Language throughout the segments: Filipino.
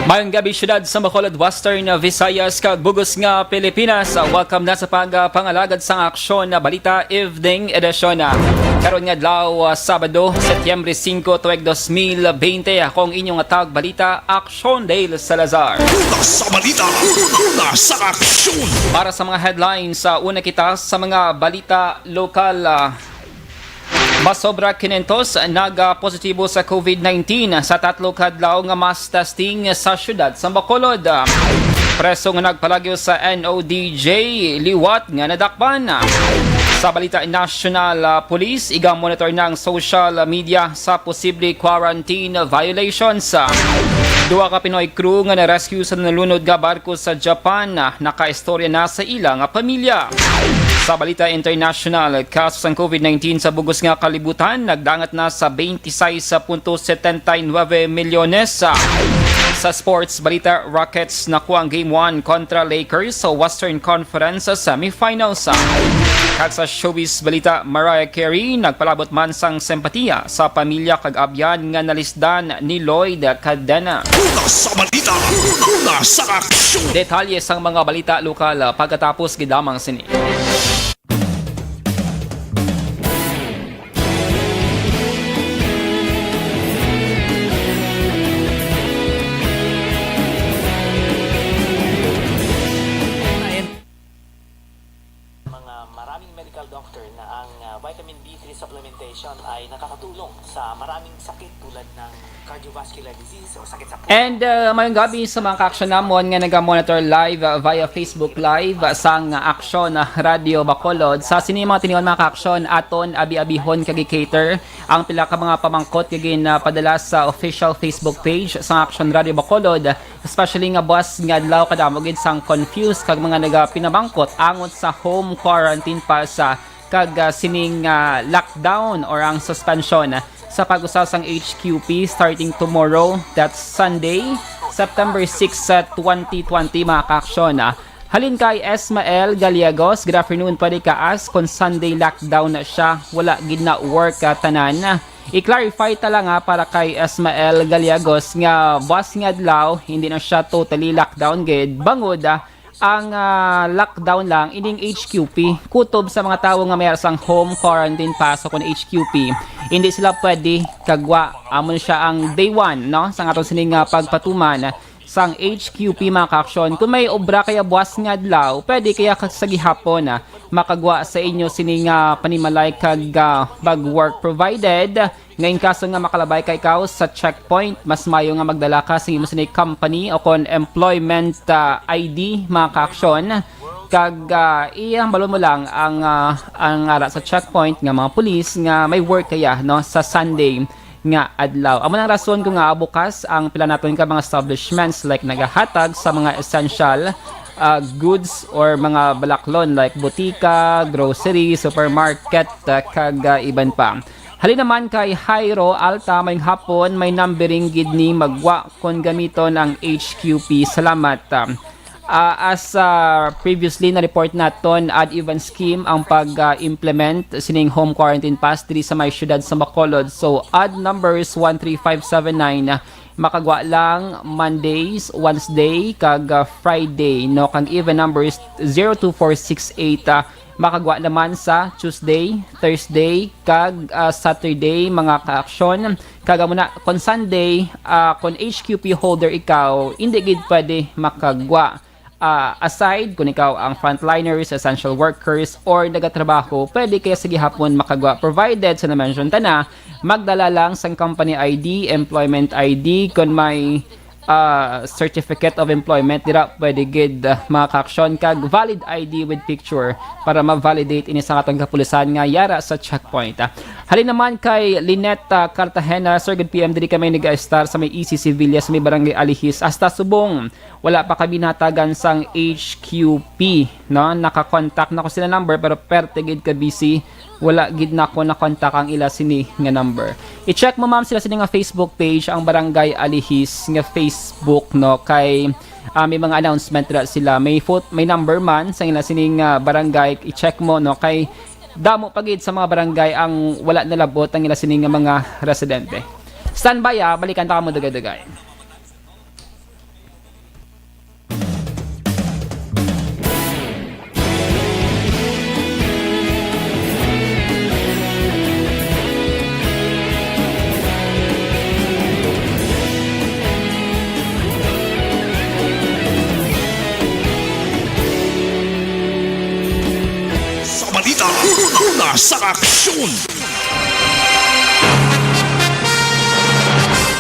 Mayong gabi syudad sa Bacolod, Western Visayas, kag bugos nga Pilipinas. Welcome na sa pangalagad sang aksyon na balita evening edisyon. Karon nga adlaw Sabado, Setyembre 5, tuig 2020. Akong inyong atag balita, Aksyon Dale Salazar. Una sa balita, una sa aksyon. Para sa mga headlines, una kita sa mga balita lokal. Masobra 500 nag-positibo sa COVID-19 sa tatlo kadlaw nga mass testing sa syudad sa Bacolod. Preso nga nagpalagyo sa NODJ liwat nga nadakpan. Sa balita National Police, iga-monitor ng social media sa posible quarantine violations. Duwa ka Pinoy crew nga na-rescue sa nalunod nga barko sa Japan, naka-istorya na sa ilang pamilya. Sa balita international, kaso ng COVID-19 sa bugos nga kalibutan, nagdangat na sa 26.79 milyones. Sa sports balita, Rockets nakuha ang Game 1 kontra Lakers sa Western Conference semifinals. Kag sa showbiz balita, Mariah Carey nagpalabot man sang sempatiya sa pamilya kag abyan nga nalisdan ni Lloyd Cadena. Una sa balita, una sa aksyon. Detalye sang mga balita lokal pagkatapos gidamang sini. Maraming medical doctor na ang vitamin B3 supplementation ay nakakatulong sa maraming sakit tulad ng cardiovascular disease o sakit sa puso. And mayong gabi sa mga ka-aksyon namon nga nag-monitor live via Facebook Live sang Aksyon Radio Bacolod. Sa sini mga tiniwan mga ka-aksyon aton abi-abihon kagi-cater ang pila ka mga pamangkot kagin padala sa official Facebook page sa Aksyon Radio Bacolod, especially nga boss nga adlaw kadamogid sang confused kag mga nagapinabangkot angot sa home quarantine pa sa kag sining lockdown or ang suspension sa pag-usa sang HQP starting tomorrow, that's Sunday, September 6, 2020 mga ka-aksyon. Halin kay Esmael Galiagos, good afternoon, pwede ka-ask kung Sunday lockdown na siya, wala gid na work tanan. I-clarify tala nga para kay Esmael Galiagos nga boss nga adlaw hindi na siya totally lockdown gid, bangod ang lockdown lang ining HQP kutob sa mga tawo nga may sang home quarantine pasok on HQP, hindi sila pwede kagwa amon siya ang day 1 no sa aton sining pagpatuman sang HQP mga ka-aksyon. Kung may obra kaya buwas nga adlaw, pwede kaya sa gihapon makagwa sa inyo sining panimalay kag bag work provided. Ngayon kaso nga makalabay kay ikaw sa checkpoint, mas mayo nga magdala ka sa imo sining company o kon employment ID mga ka-aksyon. Kag iyang balon mo lang ang ara sa checkpoint nga mga pulis nga may work kaya no sa Sunday nga adlaw. Amo nang rason ko nga bukas ang pila naton ka mga establishments like nagahatag sa mga essential goods or mga balaklon like butika, grocery, supermarket, kag iban pa. Halin naman kay Jairo Alta mayong hapon, may numbering gid ni magwa kon gamiton ang HQP. Salamat. As previously na report naton, ad-even scheme ang pag-implement sining home quarantine pass diri sa may syudad sa Bacolod. So odd numbers 13579 makagwa lang Mondays, Wednesday kag Friday no, kag even numbers 02468 makagwa naman sa Tuesday, Thursday kag Saturday mga ka-aksyon. Kaga muna kon Sunday kon HQP holder ikaw hindi gid pwede makagwa. Aside kung ikaw ang frontliners, essential workers or nagatrabaho, pwede kaya sige hapon makagwa provided sa na-mention na magdala lang sang company ID, employment ID, kung may certificate of employment dira pwede gid mga ka-aksyon kag valid ID with picture para ma-validate ini sa atong kapulisan nga yara sa checkpoint. Halin naman kay Lynette Cartagena, Sir, good PM, diri kami nag-star sa may EC Sevillas, may barangay Alihis hasta Subong. Wala pa kami natagan sang HQP no, naka-contact na ko sila number pero perte gid ka busy, wala gid na ko na-contact ang ila sini nga number. I-check mo ma'am sila sini nga Facebook page, ang barangay Alihis nga Facebook no, kay may mga announcement sila, may number man sa ila sining barangay. I-check mo no, kay damo pagid sa mga barangay ang wala nalabot ang ila sining mga residente. Standby balikan ta mo dagay-dagay. balita, una sa aksyon.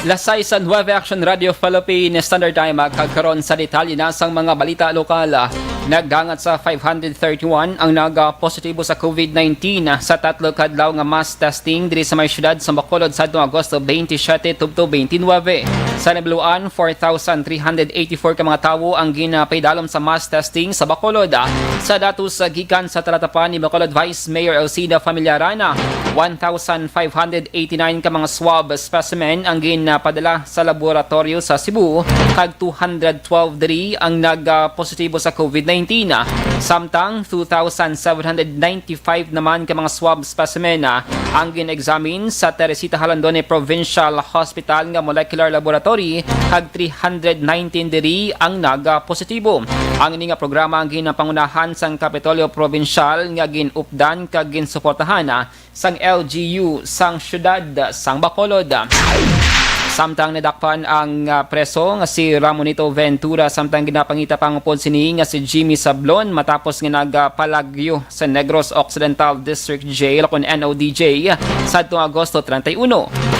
Lasay sa 9 Action Radio Philippine Standard Time kagkaroon sa detalye na sang mga balita lokal. Naggangat sa 531 ang nag-positibo sa COVID-19 sa tatlo kadlaw nga mass testing diri sa may syudad sa Bacolod sa Agosto 27 tubto 29. Sa Nabluan, 4,384 ka mga tawo ang ginapaydalom sa mass testing sa Bacolod. Sa datos gikan sa talatapan ni Bacolod Vice Mayor Elcida Familiarana, 1,589 ka mga swab specimen ang ginapadala sa laboratorio sa Cebu, kag 212 diri ang nag-positibo sa COVID-19. Samtang 2,795 naman ka mga swab specimen ang gin-examine sa Teresita Halandone Provincial Hospital nga Molecular Laboratory, kag 319 diri ang nag-positibo. Ang ini nga programa ang ginapangunahan sang Kapitolyo Provincial nga gin-updan kag gin-suportahan sang LGU sang syudad sang Bacolod. Samtang nadakpan ang preso nga si Ramonito Ventura, samtang ginapangita pang upod sini nga si Jimmy Sablon matapos nga nagpalagyo sa Negros Occidental District Jail kon NODJ sa Agosto 31.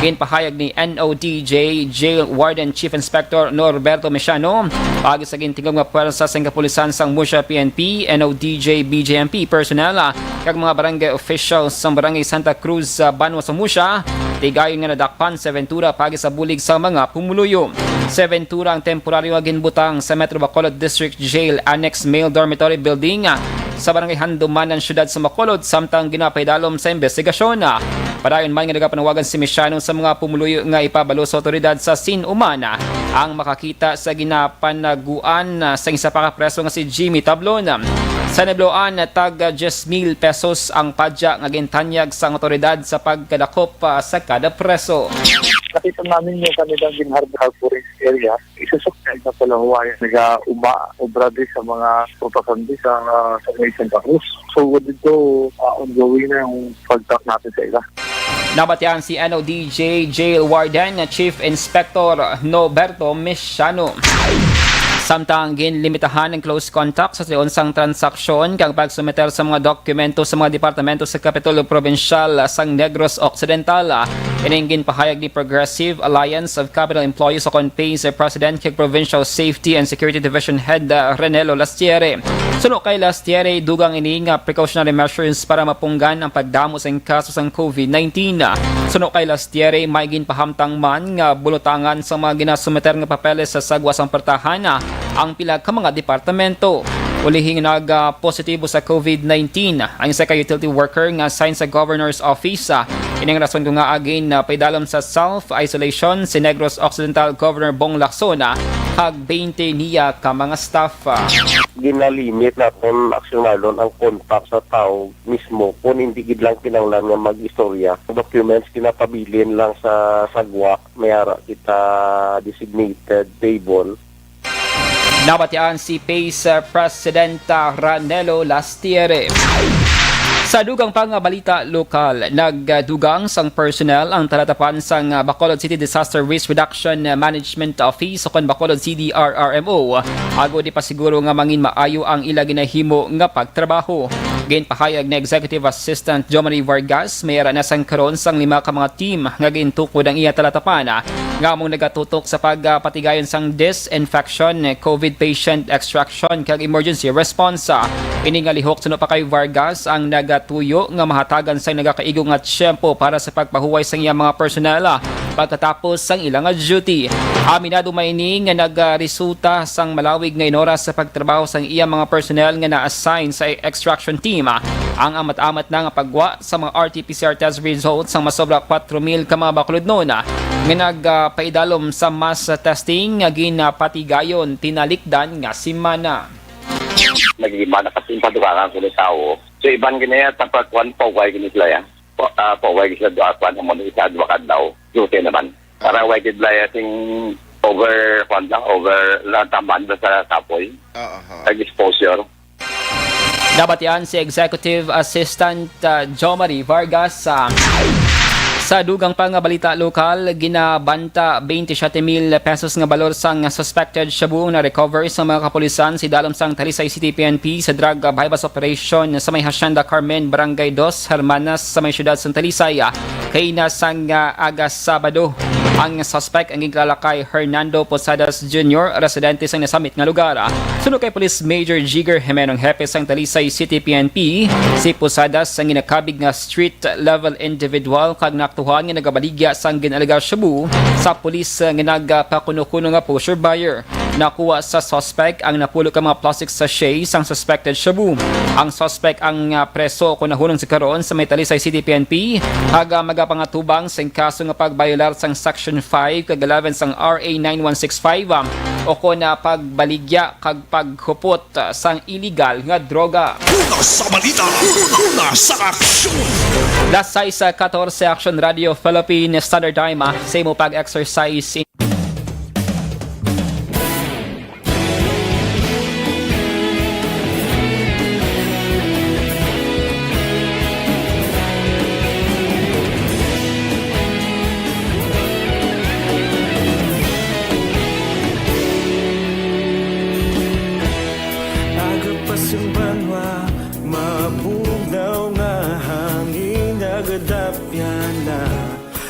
Ginpahayag ni NODJ Jail Warden Chief Inspector Norberto Mesiano pag sa gintingog nga pwersa sa kapulisan sang Musha PNP, NODJ BJMP personnel kag mga barangay officials sa barangay Santa Cruz sa Banwa sa Musha, tigayon nga nadakpan sa Ventura pagi sa bulig sa mga pumuluyo. Sa Ventura ang temporaryo nga ginbutang sa Metro Bacolod District Jail Annex Male Dormitory Building sa barangay Handuman ng syudad sa Bacolod, samtang ginapaydalom sa investigasyon. Padayon man nga nagapanawagan si Mesiano sa mga pumuluyo nga ipabalo sa otoridad sa Sin-Umana ang makakita sa ginapanaguan sa isa pa ka preso nga si Jimmy Tablon. Sa Nabloan, tag 10,000 pesos ang padya nga gintanyag sa otoridad sa pagkadakop sa kada preso. Nakita namin yung kanilang ginharbor forest area, isusuktan sa Palahuayan, nag-ubra din sa mga propaganda sa may Santa Cruz. So, dito, ongoing na yung pagtak natin sa ila. Nabatian si NODJ Jail Warden Chief Inspector Norberto Mesiano. Samtang ginlimitahan ng close contact sa sang transaksyon kang pagsumeter sa mga dokumento sa mga departamento sa Kapitolyo Provincial sang Negros Occidental. Ining ginpahayag ni Progressive Alliance of Capital Employees o CONPACE President kay Provincial Safety and Security Division Head Renelo Lastiere. Suno kay Lastiere, dugang ining precautionary measures para mapunggan ang pagdamo sa kaso sang COVID-19. Suno kay Lastiere, may ginpahamtang man nga bulutangan sa mga ginasumeter nga papeles sa sagwasang pertahan ang pila ka mga departamento. Ulihing nag-positibo sa COVID-19 ang isa ka utility worker nga assigned sa Governor's Office. Ining rason ko nga agin na paidalom sa self-isolation si Negros Occidental Governor Bong Lacson kag 20 niya ka mga staff. Ginalimit natin aksyoналon ang contact sa tao mismo kung hindi gid lang kinahanglan nga mag-istorya. Documents kinapabilin lang sa sagwa, mayara kita designated table. Nabatian si PACE President Ranelo Lastiere. Sa dugang pang balita lokal, nagdugang sang personnel ang talatapan sang Bacolod City Disaster Risk Reduction Management Office o kon Bacolod CDRRMO. Ago di pa siguro nga mangin maayo ang ila ginahimo nga pagtrabaho. Ginpahayag na Executive Assistant Jomari Vargas, mayara na sang karon sang 5 ka mga team nga gintukod ang iya talatapan nga mong nagatutok sa pagpatigayon sang disinfection, COVID patient extraction kag emergency response. Ini nga lihok suno pa kay Vargas ang nagatuyo nga mahatagan sang nagakaigong at tiyempo para sa pagpahuway sang iya mga personnel pagkatapos sang ilang duty. Aminado maining nga nagresulta sang malawig nga inoras sa pagtrabaho sang iya mga personnel nga na-assign sa extraction team. Ang amat-amat na nga pagwa sa mga RT-PCR test results sang masobra 4,000 ka mga Bacolod noon nga nagpaidalom sa mass testing nga ginapatigayon tinalikdan nga simana. Nag-iba na kasi padukangan ko ng tao. So, iban ganyan, tapos one po, why ganyan po, why ganyan doon, mo isa advocate daw, duty naman. Para why ganyan sing over tamban sa tapoy, nag-exposure. Dapat yan si Executive Assistant Jomari Vargas. Sa dugang pa nga balita lokal, ginabanta 27,000 pesos nga balor sang suspected shabu na recover sa mga kapulisan si dalom sang Talisay City PNP sa drug bypass operation sa may Hacienda Carmen, Barangay 2, Hermanas sa may syudad sa Talisay. Kay nasang agas Sabado. Ang suspect ang gingkala kay Hernando Posadas Jr., residente sa nasamit nga lugar. Sunod kay Police Major Jigger Jimenong Hepe sang Talisay City PNP, si Posadas ang ginakabig nga street-level individual kag naktuhan nga nagabaligya sang ginalaga shabu sa pulis nga nagpakuno-kuno nga pusher buyer. Nakuha sa suspect ang napulo ka mga plastic sachet sang suspected shabu. Ang suspect ang preso kung nahulong si karon sa may Talisay City PNP haga magapangatubang sa kaso nga pagbayolar sang Section 5 kag 11 sang RA 9165 o kung na pagbaligya kag paghupot sang illegal nga droga. Una sa balita, una sa aksyon. Lasay sa 14 Action Radio Philippine Standard Time sa imo pag-exercise. Banwa, mabugaw na hangin nagadapya na.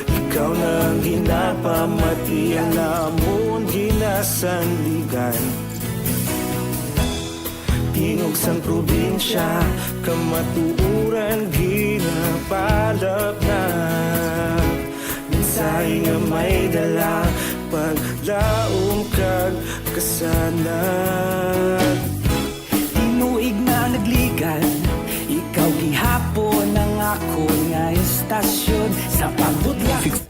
Ikaw na ginapamati ang lamon ginasandigan. Tingog sang probinsya, kamatuuran ginapalap na. Minsay nga may dala, paglaom kag kasanat. Tinuig na nagligan, ikaw gihapon ang ako nga istasyon sa pagbudlak.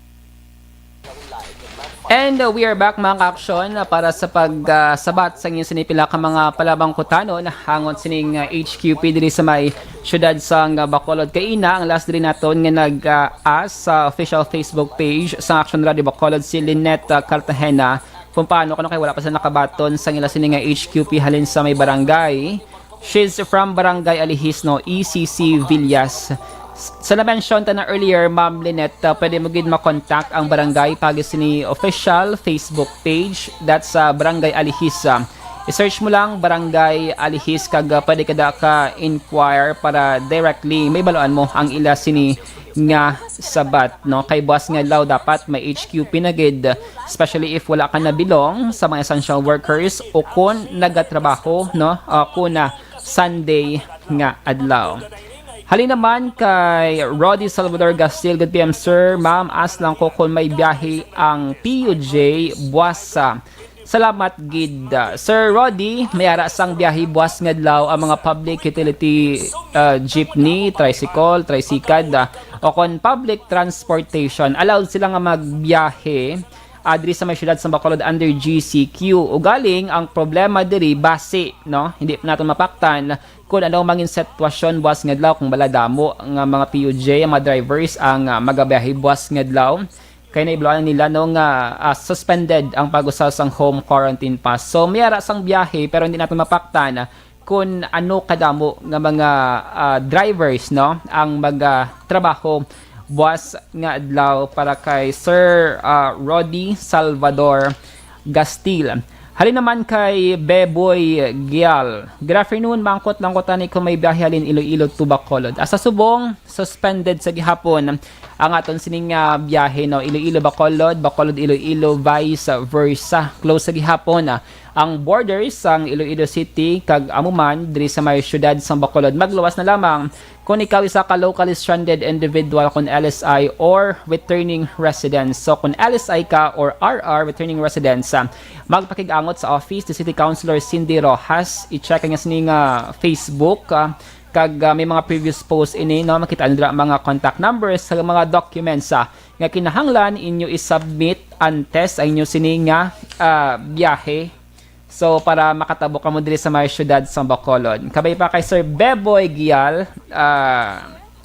And we are back mga ka-aksyon para sa pagsabat sa inyong sinipila ka mga palabang kutanon hangon sining HQP diri sa may syudad sang Bacolod. Kaina ang last din naton nga nag-ask sa official Facebook page sa Action Radio Bacolod si Lynette Cartagena kung paano kay wala pa sa nakabaton sa ila sining HQP halin sa may barangay. She's from Barangay Alihis, no, ECC Villas. Sa na-mention ta na earlier, Ma'am Lynette, pwede mo gid makontak ang barangay pagis ni official Facebook page. That's Barangay Alihis. I-search mo lang Barangay Alihis kag pwede kada ka inquire para directly may baluan mo ang ila sini nga sabat, no, kay boss nga law dapat may HQP na gid, especially if wala ka na bilong sa mga essential workers o kung nagatrabaho, no, kuna Sunday nga adlaw. Halin naman kay Roddy Salvador Gastil. Good PM sir, ma'am, as lang ko kung may biyahe ang PUJ buwasa. Salamat gid. Sir Roddy, may ara sang biyahe buwas nga adlaw ang mga public utility jeepney, tricycle, tricycad o kon public transportation. Allowed sila nga magbiyahe adri sa may syudad sa Bacolod under GCQ. O galing ang problema diri base, no? Hindi pa natin mapaktan kung ano mangin sitwasyon buwas nga adlaw kung baladamo nga mga PUJ, ang mga drivers ang magabiyahe buwas nga adlaw. Kaya naibloan nila nung suspended ang pag-usaw sang home quarantine pass. So may ara sang biyahe pero hindi natin mapaktan kung ano kadamo nga mga drivers, no, ang magtrabaho buwas nga adlaw para kay Sir Roddy Salvador Gastil. Halin naman kay Beboy Gial. Good afternoon, mangkot lang ko tani kung may biyahe halin Iloilo to Bacolod. Asa subong suspended sa gihapon ang aton sining biyahe, no, Iloilo Bacolod, Bacolod Iloilo vice versa. Close sa gihapon ang borders sang Iloilo City kag amuman diri sa may syudad sang Bacolod. Magluwas na lamang kung ikaw isa ka locally stranded individual kung LSI or returning residents. So kung LSI ka or RR returning residents, magpakigangot sa office ni City Councilor Cindy Rojas. I-check nga sining Facebook kag may mga previous posts ini, no, makita nila mga contact numbers sa mga documents nga kinahanglan inyo i-submit antes ay inyo sining biyahe. So para makatabo ka mo diri sa mga syudad sa Bacolod. Kabay pa kay Sir Beboy Gial,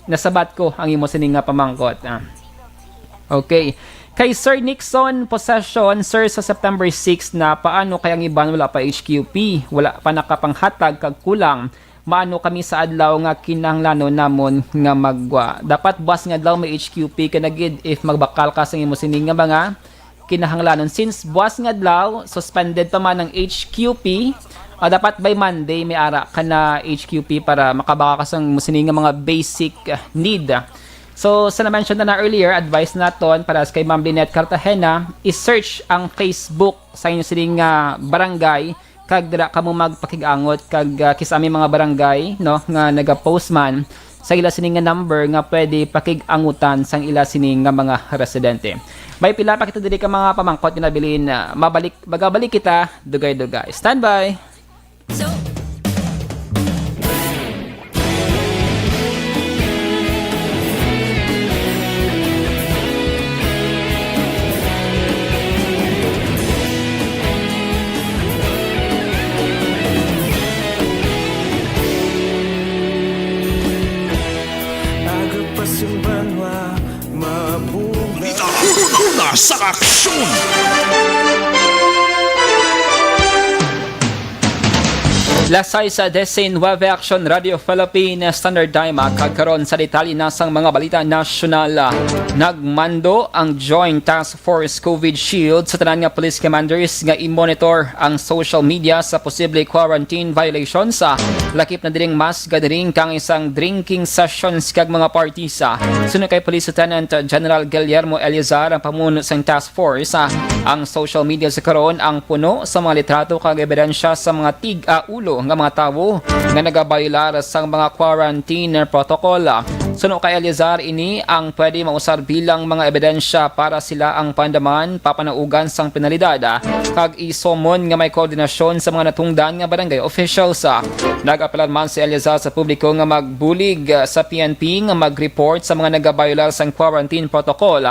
nasabat ko ang imo sining pamangkot. Okay. Kay Sir Nixon Possession, sir, sa September 6 na paano kayang iban wala pa HQP, wala pa nakapanghatag kag kulang maano kami sa adlaw nga kinahanglanon namon nga magwa. Dapat buwas nga adlaw may HQP kanagid if magbakal ka sa imo sining nga mga kinahanglanon. Since buwas nga adlaw suspended pa man ang HQP, dapat by Monday may ara ka na HQP para makabaka ka sa sining nga mga basic need. So, sa na-mention na earlier, advice naton para kay Ma'am Lynette Cartagena, i-search ang Facebook sa inyo sining barangay kag dira kamo magpakigangot kag kisami mga barangay no nga naga-post man sa ila sining nga number nga pwede pakigangutan sang ila sining nga mga residente. May pila pa kita diri ka mga pamangkot nga nabilin magabalik kita dugay-dugay. Standby. Balita, una sa aksyon! Lasay sa Desin Wave Action Radio Philippines Standard Time kagkaroon sa detalye nasang mga balita nasyonal. Nagmando ang Joint Task Force COVID Shield sa tanan nga police commanders nga i-monitor ang social media sa posible quarantine violations. Lakip na diring mass gathering kang isang drinking sessions kag mga parties. Sunod kay Police Lieutenant General Guillermo Eliazar ang pamuno sa task force. Ang social media sa karon ang puno sa mga litrato kag ebidensya sa mga tig-aulo nga mga tawo nga nagabaylar sa mga quarantine protocol. Suno kay Eliazar, ini ang pwede mausar bilang mga ebidensya para sila ang pandaman papanaugan sang penalidad kag isomon nga may koordinasyon sa mga natungdan nga barangay officials. Nag-apelar man si Eliazar sa publiko nga magbulig sa PNP nga mag-report sa mga nagabaylar sang quarantine protocol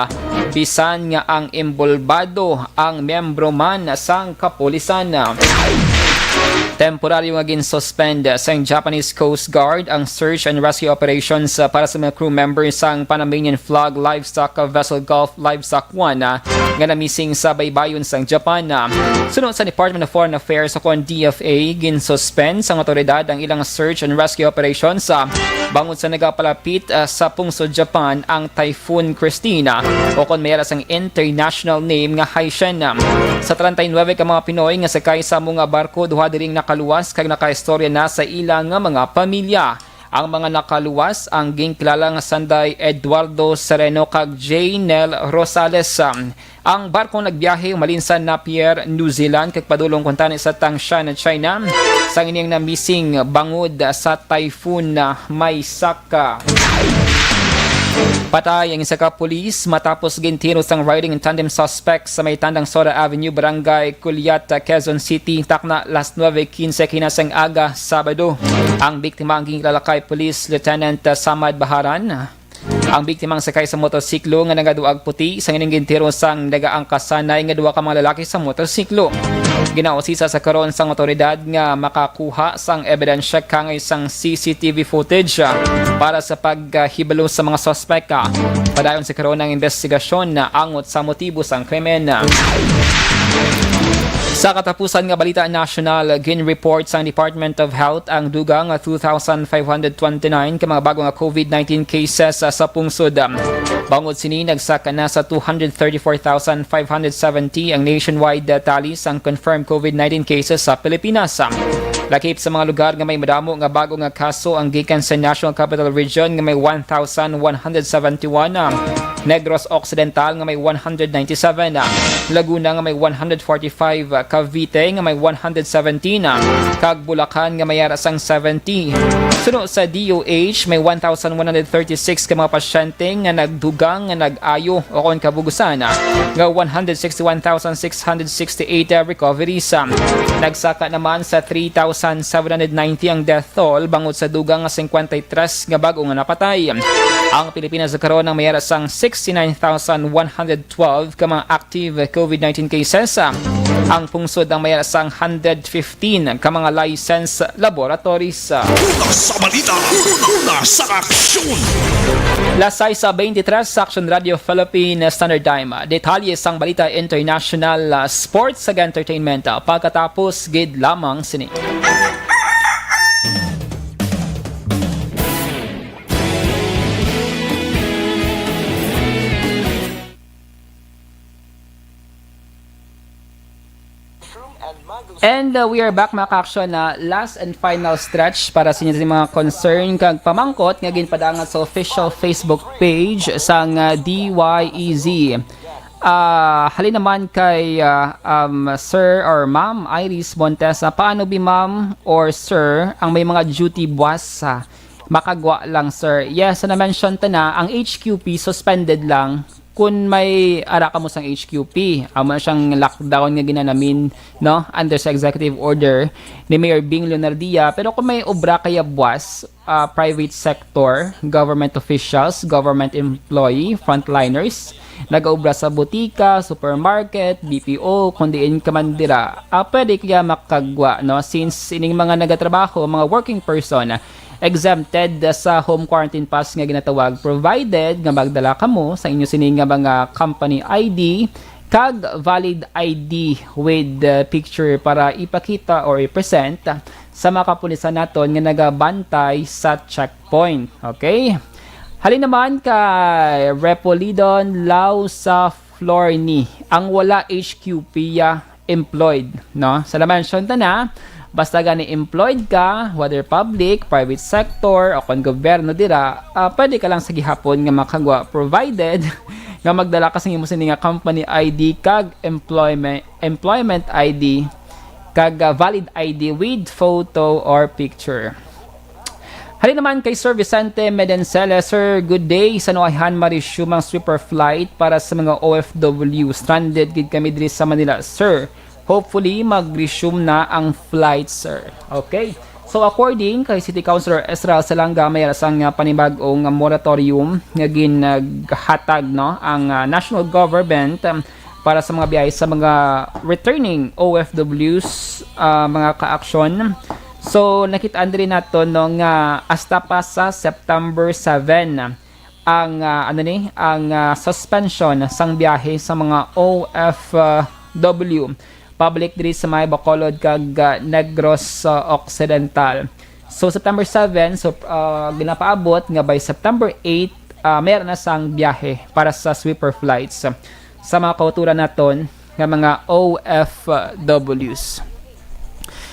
bisan nga ang imbolbado ang membro man sang kapulisan. Temporaryo nga gin-suspend sa Japanese Coast Guard ang search and rescue operations para sa mga crew members sang Panamanian Flag Livestock Vessel Gulf Livestock 1 nga na-missing sa baybayon sang Japan. Sunod sa Department of Foreign Affairs o DFA, gin-suspend sa otoridad ang ilang search and rescue operations bangod sa nagapalapit sa pungsod Japan ang Typhoon Christina o kung mayroon sang international name nga Haishen. Sa 39 ka mga Pinoy nga sakay sa mga barko duha diring nakaluwas kag nakaistorya na sa ilang nga mga pamilya. Ang mga nakaluwas ang gingkilala nga Sanday Eduardo Sereno kag J. Nel Rosales. Ang barkong nagbiyahe malinsan na Pierre, New Zealand kag padulong kuntani sa Tangshan, China. Sang ining na missing bangod sa typhoon na Maysaka. Patay ang isa ka pulis matapos gintiro sang riding in tandem suspect sa may tandang Sora Avenue, Barangay Culiat, Quezon City, takna las 9:15 kinasang aga, Sabado. Ang biktima ang gingilala kay Police Lieutenant Samad Baharan. Ang biktimang sakay sa motorsiklo nga nagaduag puti sang ining gintiro sang nagaangkasanay nga duha ka mga lalaki sa motorsiklo. Ginausisa sa karon sang otoridad nga makakuha sang ebidensya kang isang CCTV footage para sa paghibalo sa mga suspect. Padayon sa karon ng investigasyon na angot sa motibo sang krimen. Sa katapusan nga balita national, gin-report sa Department of Health ang dugang 2,529 ka mga bago nga COVID-19 cases sa pungsod. Bangod sini nagsaka na sa 234,570 ang nationwide tally sang confirmed COVID-19 cases sa Pilipinas. Lakip sa mga lugar nga may madamo nga bago nga kaso ang gikan sa National Capital Region nga may 1,171, Negros Occidental nga may 197, Laguna nga may 145, Cavite nga may 117, kag Bulacan nga may arasang 70. Sunod sa DOH may 1,136 ka mga pasyente nga nagdugang nga nag-ayo o kon kabugusan nga 161,668 recoveries. Nagsaka naman sa 3,790 ang death toll bangod sa dugang nga 53 nga bago nga napatay. Ang Pilipinas karon ang mayara sang 69,112 ka mga active COVID-19 cases. Ang pungsod ang mayara sang 115 ka mga license laboratories. Una sa balita, una sa aksyon! Lasay sa 23 sa Action Radio Philippines Standard Time. Detalye sang balita international, sports ag entertainment. Pagkatapos gid lamang sini. And we are back mga ka-aksyon na last and final stretch para sa inyo sa mga concern kag pamangkot nga ginpadangan sa official Facebook page sang DYEZ. Halin naman kay Sir or Ma'am Iris Montesa, paano bi Ma'am or Sir ang may mga duty buwas makagwa lang Sir? Yes, na-mention ta na ang HQP suspended lang kung may ara ka mo sang HQP. Amo siyang lockdown nga ginanamin no under sa executive order ni Mayor Bing Leonardia. Pero kung may obra kaya buwas, private sector, government officials, government employee, frontliners, nag-obra sa butika, supermarket, BPO, kundiin ka man dira, pwede kaya makagwa no since ining mga nagatrabaho, mga working person exempted sa home quarantine pass nga ginatawag, provided nga magdala kamo sa inyo sining nga mga company ID kag valid ID with picture para ipakita or i-present sa mga kapulisan naton nga nagabantay sa checkpoint. Okay? Halin naman kay Repolidon Lau sa Florni, ang wala HQP employed, no? Sa mention ta na, basta gani employed ka, whether public, private sector, o kung gobyerno dira, pwede ka lang sa gihapon nga makagwa, provided nga magdala ka sa imo sini nga company ID kag employment ID kag valid ID with photo or picture. Halin naman kay Sir Vicente Medencele, Sir, good day. Sa Noahan ma-resume ang sweeper flight para sa mga OFW. Stranded gid kami diri sa Manila, Sir. Hopefully, mag-resume na ang flight, Sir. Okay? So, according kay City Councilor Esral Salanga, may rasang panibagong moratorium nga ginhatag no, ang national government para sa mga biyahe sa mga returning OFWs, mga ka-aksyon. So, nakita rin nato nung hasta pa sa September 7 ang suspension sang biyahe sa mga OFW public diri sa may Bacolod kag Negros Occidental. So September 7, so ginapaabot nga by September 8 meron na sang biyahe para sa sweeper flights sa mga kauturan naton nga mga OFWs.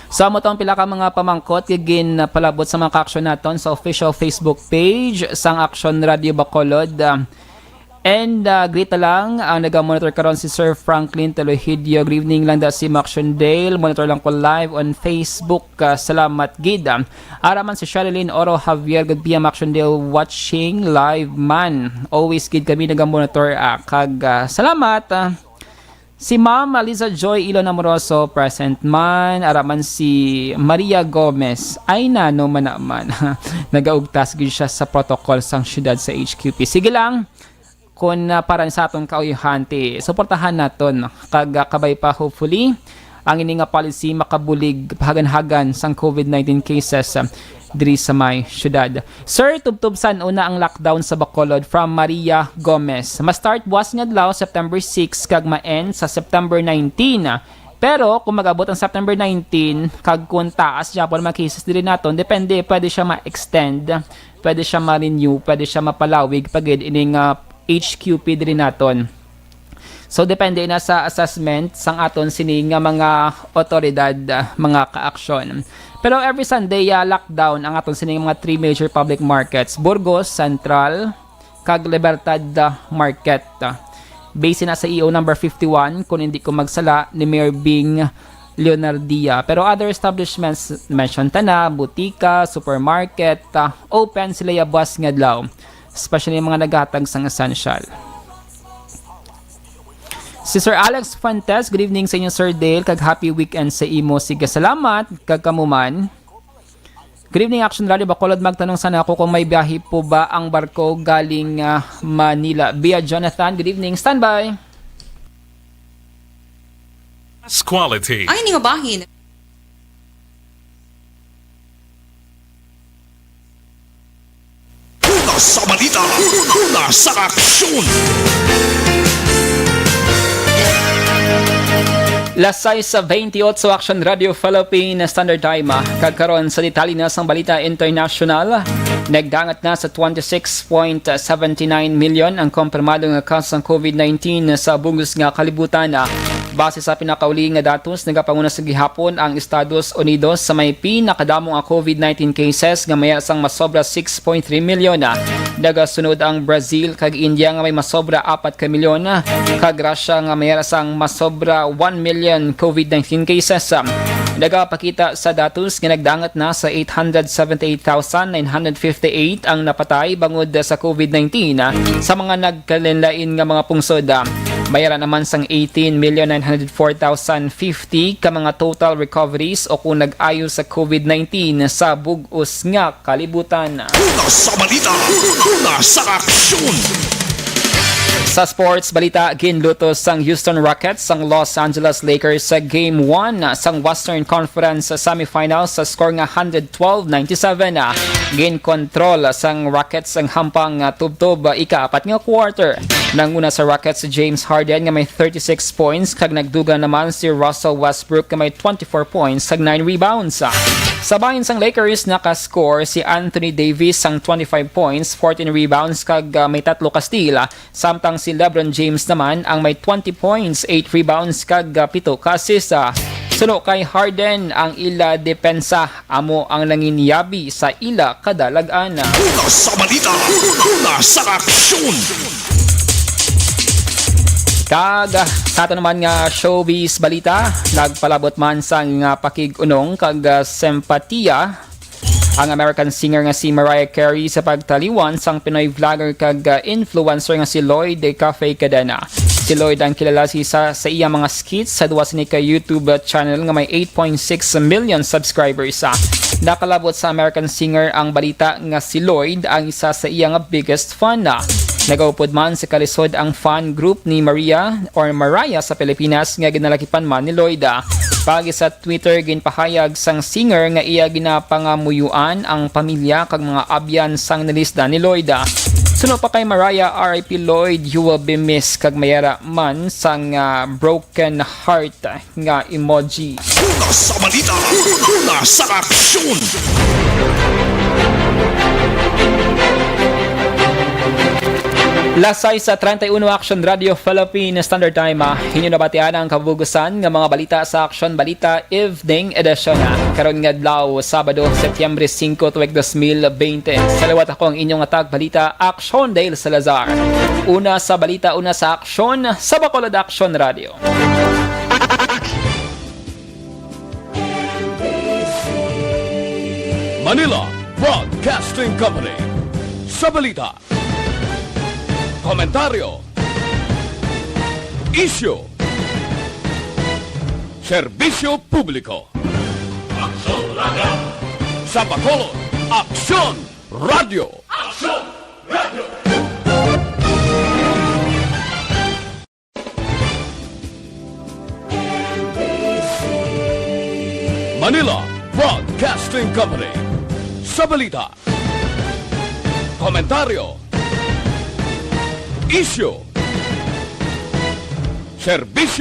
So mo tong pila ka mga pamangkot gigin palabot sa mga ka-aksyon naton sa official Facebook page sang Action Radio Bacolod. And greet lang ang nag-monitor karon si Sir Franklin Telohidio. Good evening lang da si Maction Dale. Monitor lang ko live on Facebook. Salamat gid. Araman si Sherilyn Oro Javier. Good PM Maction Dale watching live man. Always gid kami nag-monitor. Kag salamat. Si Ma'am Liza Joy Ilon Amoroso, present man. Araman si Maria Gomez. Ay no man naman. Nagaugtas gid siya sa protocol sang syudad sa HQP. Sige lang. Kung para sa atong kauyuhante, suportahan naton kag kabay pa hopefully ang ini nga policy makabulig pahagan-hagan sang COVID-19 cases diri sa may syudad. Sir, tubtubsan una ang lockdown sa Bacolod from Maria Gomez. Ma-start buwas nga adlaw September 6 kag ma-end sa September 19. Pero kung magabot ang September 19 kag kung taas Japon mga cases diri naton, depende, pwede siya ma-extend, pwede siya ma-renew, pwede siya mapalawig pagid ining HQP diri naton. So depende na sa assessment sang aton sini nga mga otoridad, mga ka-aksyon. Pero every Sunday lockdown ang aton sini mga 3 major public markets: Burgos, Central, kag Libertad Market. Base na sa EO number 51 kung hindi ko magsala ni Mayor Bing Leonardia. Pero other establishments mention ta na, butika, supermarket, open sila yabas nga adlaw. Especially mga naghatag sang essential. Si Sir Alex Fuentes, good evening sa inyo Sir Dale, kag happy weekend sa imo. Sige, salamat kag kamuman. Good evening Action Radio Bacolod, magtanong sana ako kung may biyahe po ba ang barko galing Manila. Via Jonathan, good evening, standby. Quality. Ay, hindi nga bahin. Una sa balita, una sa aksyon. Lasay sa 28 Action Radio Philippine Standard Time. Kagkaroon sa detalye na sang balita international. Nagdangat na sa 26.79 million ang kumpirmadong kaso ng COVID-19 sa bugos nga kalibutan. Base sa pinakauli nga datos, nagapanguna sa gihapon ang Estados Unidos sa may pinakadamong COVID-19 cases nga may asang masobra 6.3 milyon. Nagasunod ang Brazil kag India nga may masobra 4 ka milyon, kag Russia nga may asang masobra 1 million COVID-19 cases. Nagapakita sa datos nga nagdangat na sa 878,958 ang napatay bangod sa COVID-19 sa mga nagkalinlain nga mga pungsod. Bayaran naman sang 18,904,050 ka mga total recoveries o kung nag-ayo sa COVID-19 sa bug-os nga kalibutan. Una sa balita, una sa aksyon. Sa sports balita, ginlutos sang Houston Rockets sang Los Angeles Lakers sa Game 1 sang Western Conference semifinals sa score nga 112-97. Ginkontrol sang Rockets ang hampang tubtob ika-4 nga quarter. Nanguna sa Rockets si James Harden nga may 36 points kag nagduga naman si Russell Westbrook nga may 24 points kag 9 rebounds. Sa bahin sang Lakers naka-score si Anthony Davis sang 25 points, 14 rebounds kag may 3 ka steal. Samtang si LeBron James naman ang may 20 points, 8 rebounds kag 7 ka assist. Suno kay Harden ang ila depensa amo ang nanginyabi sa ila kadalagan. Una sa balita, una sa aksyon. Kag sato naman nga showbiz balita, nagpalabot man sang pakig-unong kag sempatiya ang American singer nga si Mariah Carey sa pagtaliwan sang Pinoy vlogger kag influencer nga si Lloyd Cafe Cadena. Si Lloyd ang kilala sa iyang mga skits sa duwa siya YouTube channel nga may 8.6 million subscribers. Nakalabot sa American singer ang balita nga si Lloyd ang isa sa iyang biggest fan. Nagaupod man sa kalisod ang fan group ni Mariah sa Pilipinas nga ginalakipan man ni Lloyd. Pagi sa Twitter, ginpahayag sang singer nga iya ginapangamuyuan ang pamilya kag mga abyan sang nilista ni Lloyd. Suno pa kay Mariah, R.I.P. Lloyd, you will be missed kag mayara man sang broken heart nga emoji. Una sa balita, una sa aksyon. Lasay sa 31 Action Radio Philippine Standard Time, hinyo nabatian ang kabugusan ng mga balita sa Action Balita Evening Edition. Karon nga adlaw, Sabado, Setyembre 5, tuig 2020. Salawat ako ang inyong atag balita, Action Dale Salazar. Una sa balita, una sa Action, sa Bacolod Action Radio. Manila Broadcasting Company. Sa balita, komentaryo, issue, serbisyo publiko. Aksyon Radio. Sa Bacolod, Aksyon Radio. Aksyon Radio. Manila Broadcasting Company. Sa balita, komentaryo, issue, serbisyo